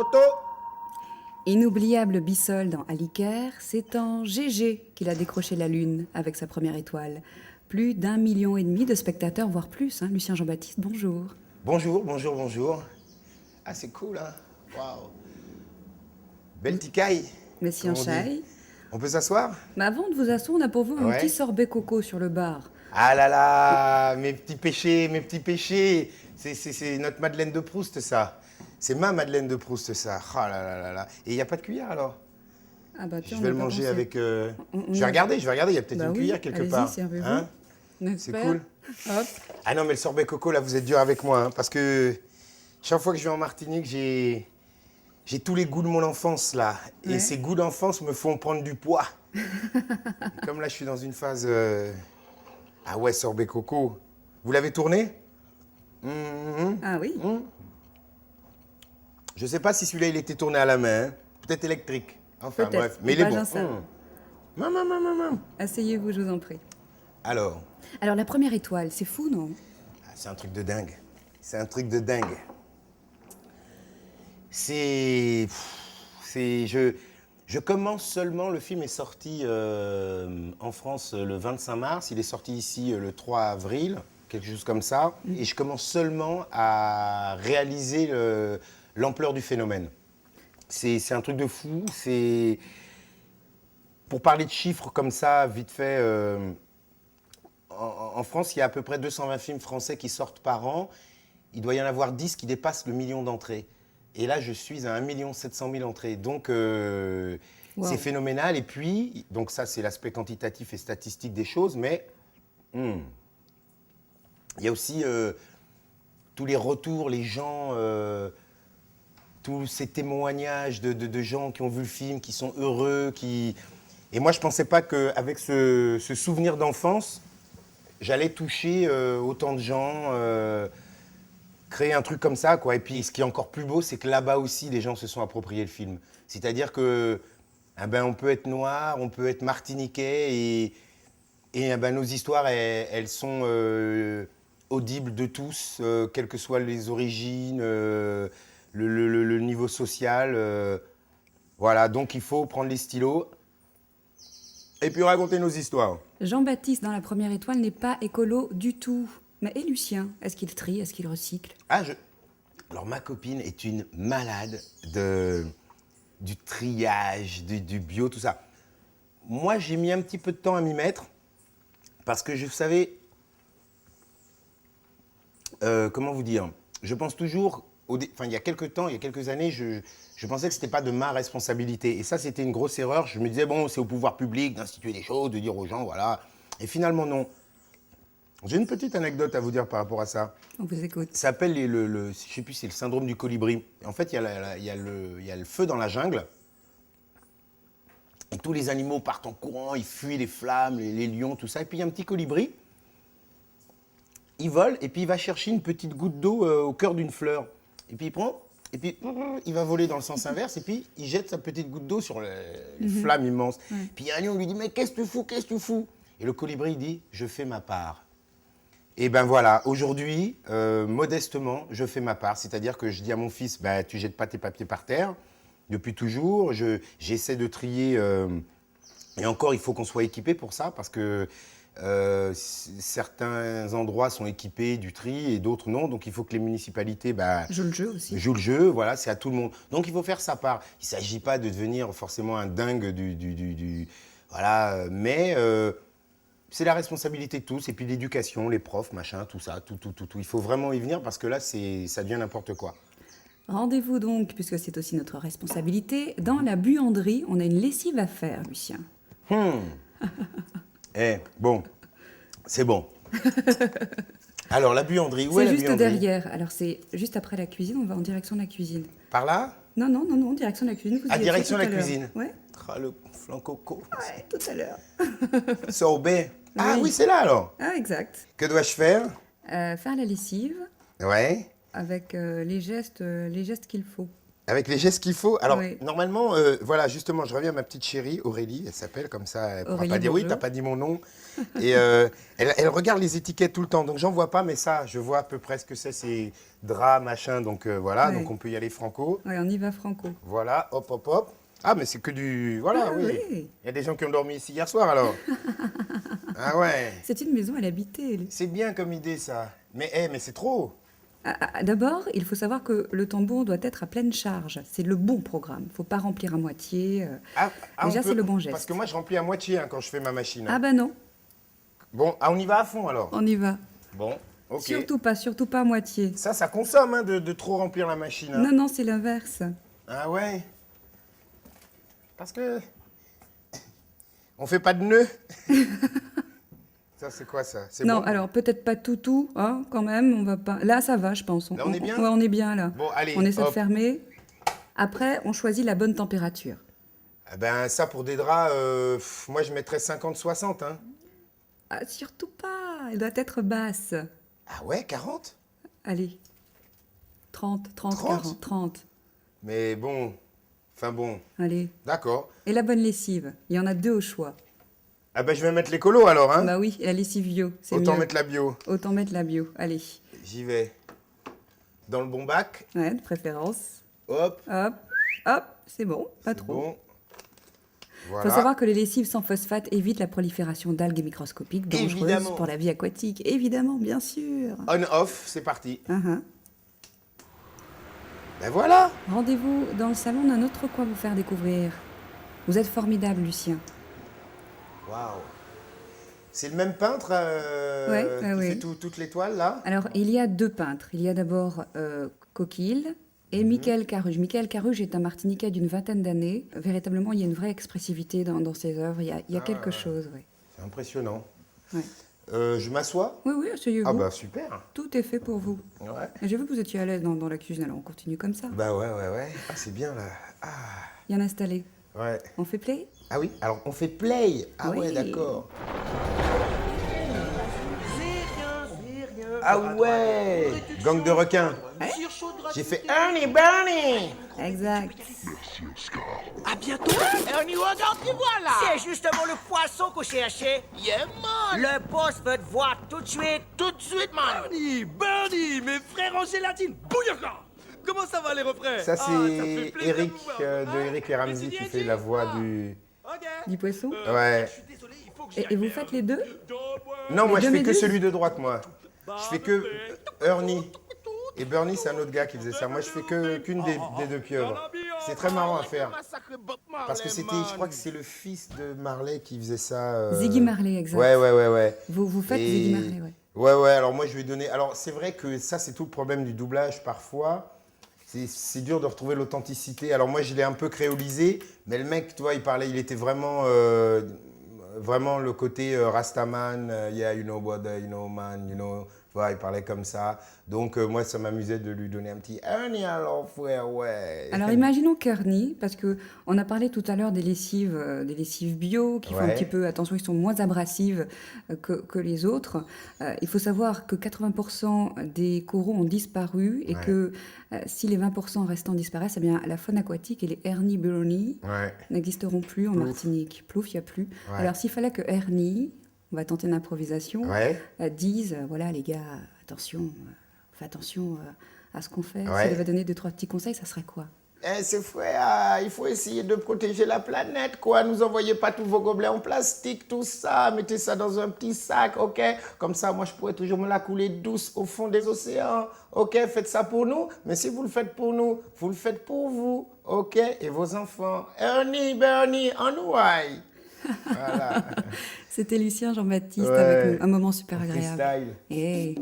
Photo. Inoubliable Bissol dans Aliker, c'est en GG qu'il a décroché la Lune avec sa première étoile. Plus d'1,5 million de spectateurs, voire plus. Lucien Jean-Baptiste, bonjour. Bonjour. Ah, c'est cool, hein. Waouh. Belle ticaille. Messie comme on dit. Chaille. On peut s'asseoir? Mais avant de vous asseoir, on a pour vous un Ouais. petit sorbet coco sur le bar. Ah là là, mes petits péchés. C'est notre Madeleine de Proust, ça. C'est ma Madeleine de Proust, ça. Ah là là là là. Et il n'y a pas de cuillère, alors? Ah bah tiens, Je vais le manger avec... Je vais regarder, il y a peut-être une cuillère quelque allez-y, part. servez-vous. Hein? N'est-ce C'est pas? cool. Hop. Ah non, mais le sorbet coco, là, vous êtes dur avec moi, hein, parce que chaque fois que je vais en Martinique, j'ai tous les goûts de mon enfance, là. Ouais. Et ces goûts d'enfance me font prendre du poids. Et comme là, je suis dans une phase... Ah ouais, sorbet coco. Vous l'avez tourné? Ah oui. Je sais pas si celui-là, il était tourné à la main. Hein. Peut-être électrique. Enfin, Peut-être. bref. Mais il est bon. Pas ça. Maman. Asseyez-vous, je vous en prie. Alors, Alors, la première étoile, c'est fou, non? c'est un truc de dingue. C'est un truc de dingue. C'est... Je commence seulement, le film est sorti en France le 25 mars, il est sorti ici le 3 avril, quelque chose comme ça, et je commence seulement à réaliser l'ampleur du phénomène. C'est un truc de fou, c'est... Pour parler de chiffres comme ça, vite fait, en France, il y a à peu près 220 films français qui sortent par an, il doit y en avoir 10 qui dépassent le million d'entrées. Et là, je suis à 1 700 000 entrées. Donc, c'est phénoménal. Et puis, donc ça, c'est l'aspect quantitatif et statistique des choses. Mais il y a aussi tous les retours, les gens, tous ces témoignages de gens qui ont vu le film, qui sont heureux. Et moi, je ne pensais pas qu'avec ce souvenir d'enfance, j'allais toucher autant de gens... créer un truc comme ça, quoi. Et puis, ce qui est encore plus beau, c'est que là-bas aussi, les gens se sont appropriés le film. C'est-à-dire que, on peut être noir, on peut être martiniquais, et nos histoires, elles sont audibles de tous, quelles que soient les origines, le niveau social. Voilà, donc il faut prendre les stylos et puis raconter nos histoires. Jean-Baptiste, dans la première étoile, n'est pas écolo du tout. Mais et Lucien, est-ce qu'il trie, est-ce qu'il recycle? Alors, ma copine est une malade du triage, du bio, tout ça. Moi, j'ai mis un petit peu de temps à m'y mettre parce que vous savez, comment vous dire, je pense toujours, il y a quelques années, je pensais que ce n'était pas de ma responsabilité. Et ça, c'était une grosse erreur. Je me disais, bon, c'est au pouvoir public d'instituer des choses, de dire aux gens, voilà. Et finalement, non. J'ai une petite anecdote à vous dire par rapport à ça. On vous écoute. Ça s'appelle, je sais plus, c'est le syndrome du colibri. En fait, il y a le feu dans la jungle. Et tous les animaux partent en courant, ils fuient les flammes, les lions, tout ça. Et puis il y a un petit colibri. Il vole et puis il va chercher une petite goutte d'eau au cœur d'une fleur. Et puis il prend, et puis il va voler dans le sens inverse. Et puis il jette sa petite goutte d'eau sur les flammes immenses. Ouais. Puis il y a un lion qui lui dit, mais qu'est-ce que tu fous? Et le colibri il dit, je fais ma part. Et ben voilà, aujourd'hui, modestement, je fais ma part. C'est-à-dire que je dis à mon fils, tu jettes pas tes papiers par terre. Depuis toujours, j'essaie de trier. Et encore, il faut qu'on soit équipé pour ça, parce que certains endroits sont équipés du tri et d'autres non. Donc il faut que les municipalités jouent le jeu aussi. Jouent le jeu, voilà, c'est à tout le monde. Donc il faut faire sa part. Il ne s'agit pas de devenir forcément un dingue voilà, mais... c'est la responsabilité de tous, et puis l'éducation, les profs, machin, tout ça, tout. Il faut vraiment y venir parce que là, ça devient n'importe quoi. Rendez-vous donc, puisque c'est aussi notre responsabilité, dans la buanderie. On a une lessive à faire, Lucien. Bon, c'est bon. Alors, la buanderie, où est la buanderie? C'est juste derrière. Alors, c'est juste après la cuisine, on va en direction de la cuisine. Par là? Non, direction de la cuisine. Direction de la cuisine. Ouais. Le flan coco. Ouais, tout à l'heure. Sorbet. Ah oui, c'est là alors. Ah, exact. Que dois-je faire? Faire la lessive. Ouais. Avec les gestes qu'il faut. Avec les gestes qu'il faut. Alors, Oui. normalement, voilà, justement, je reviens à ma petite chérie, Aurélie, elle s'appelle, comme ça, elle ne pourra Aurélie, pas dire oui, bonjour. t'as pas dit mon nom. Et elle regarde les étiquettes tout le temps, donc j'en vois pas, mais ça, je vois à peu près ce que c'est drap, machin, donc voilà, Ouais. donc on peut y aller franco. Oui, on y va franco. Voilà, hop, hop, hop. Ah, mais c'est que du... Voilà, Ah, oui. oui. Il y a des gens qui ont dormi ici hier soir, alors. Ah ouais, C'est une maison à l'habiter. c'est bien comme idée, ça. Mais, mais c'est trop. D'abord, il faut savoir que le tambour doit être à pleine charge. C'est le bon programme. Il ne faut pas remplir à moitié. Déjà, On c'est le bon geste. Parce que moi, je remplis à moitié quand je fais ma machine. Ah ben non, Bon, on y va à fond, alors. on y va. Bon, ok. Surtout pas à moitié. Ça consomme de trop remplir la machine. Non, non, c'est l'inverse. Ah ouais. Parce que... On fait pas de nœuds. Ça, c'est quoi, ça? C'est Non, bon? alors peut-être pas tout, hein, quand même. On va pas. Là, ça va, je pense. Là, on est bien? Ouais, on est bien là. Bon, allez, On essaie de hop. fermer. Après, on choisit la bonne température. Eh ben, ça, pour des draps, moi, je mettrais 50-60, hein. Ah, surtout pas. Elle doit être basse. Ah ouais, 40? Allez. 30, 30? 40, 30. Mais bon, enfin bon, Allez. d'accord. Et la bonne lessive. Il y en a 2 au choix. Ah ben, je vais mettre l'écolo, alors, hein. Bah oui, et la lessive bio, c'est Autant mieux. mettre la bio. Autant mettre la bio. Allez. J'y vais. Dans le bon bac. Ouais, de préférence. Hop, Hop, hop, c'est bon, pas c'est trop. bon. Il Voilà. faut savoir que les lessives sans phosphate évitent la prolifération d'algues microscopiques dangereuses Évidemment. pour la vie aquatique. Évidemment, bien sûr. On-off, c'est parti. Uh-huh. Ben voilà. Rendez-vous dans le salon d'un autre coin vous faire découvrir. Vous êtes formidable, Lucien. Waouh. C'est le même peintre Ouais, qui ouais. fait toute l'étoile, là? Alors, il y a 2 peintres. Il y a d'abord Coquille et Michael Caruge. Michael Caruge est un Martiniquais d'une vingtaine d'années. Véritablement, il y a une vraie expressivité dans ses œuvres. Il y a quelque chose, oui. C'est impressionnant. Ouais. Je m'assois? Oui, oui, asseyez-vous. Ah bah super. Tout est fait pour vous. Ouais. Et j'ai vu que vous étiez à l'aise dans la cuisine, alors on continue comme ça. Bah ouais. Ah, c'est bien, là. Ah, Bien installé. ouais. On fait play? Ah oui, alors on fait play. Ah Oui. ouais, d'accord. C'est rien. Ah ouais. Gang de requins. J'ai fait Ernie Bernie. Exact. À bientôt. Ernie, regarde, tu vois là. C'est justement le poisson qu'on cherchait. Yeah, man. Le boss veut te voir tout de suite. Tout de suite, man. Bernie, mes frères en gélatine, bouillaka. Comment ça va les refrains? Ça, Ah, c'est fait plaisir Eric de vous voir. de Eric et Ramsey qui fait la voix du... Ok. Du poisson? Ouais. Je suis désolé, il faut que j'y Et aille, vous mais, faites les deux? Non, moi, deux je fais que méduses celui de droite, moi. Je fais que Ernie. Et Bernie, c'est un autre gars qui faisait ça. Moi, je fais qu'une des deux pieuvres. C'est très marrant à faire. Parce que c'était, je crois que c'est le fils de Marley qui faisait ça. Ziggy Marley, exact. Ouais. Vous faites Et- Ziggy Marley, ouais. Ouais, alors moi, je vais donner... Alors, c'est vrai que ça, c'est tout le problème du doublage, parfois. C'est dur de retrouver l'authenticité. Alors, moi, je l'ai un peu créolisé, mais le mec, tu vois, il était vraiment... vraiment le côté Rastaman, yeah, you know what, you know, man, you know... Tu vois, il parlait comme ça. Donc, moi, ça m'amusait de lui donner un petit Ernie, alors, frère, ouais. Alors imaginons qu'Ernie, parce que on a parlé tout à l'heure des lessives bio qui font un Ouais. petit peu, attention, ils sont moins abrasives que les autres. Il faut savoir que 80% des coraux ont disparu et Ouais. que si les 20% restants disparaissent, eh bien la faune aquatique et les Ernie Bernie Ouais. n'existeront plus en Plouf. Martinique. Plouf, il n'y a plus. Ouais. Alors s'il fallait que Ernie, on va tenter une improvisation, Ouais. disent, voilà les gars, attention, faites attention à ce qu'on fait. Ouais. S'il devait donner 2-3 petits conseils, ça serait quoi? C'est frère, il faut essayer de protéger la planète, quoi. Nous envoyez pas tous vos gobelets en plastique, tout ça. Mettez ça dans un petit sac, ok? Comme ça, moi, je pourrais toujours me la couler douce au fond des océans. Ok, faites ça pour nous. Mais si vous le faites pour nous, vous le faites pour vous, ok? Et vos enfants. Ernie, Bernie, en Hawaï. Voilà. C'était Lucien Jean-Baptiste Ouais. avec nous. Un moment super En agréable. freestyle. Et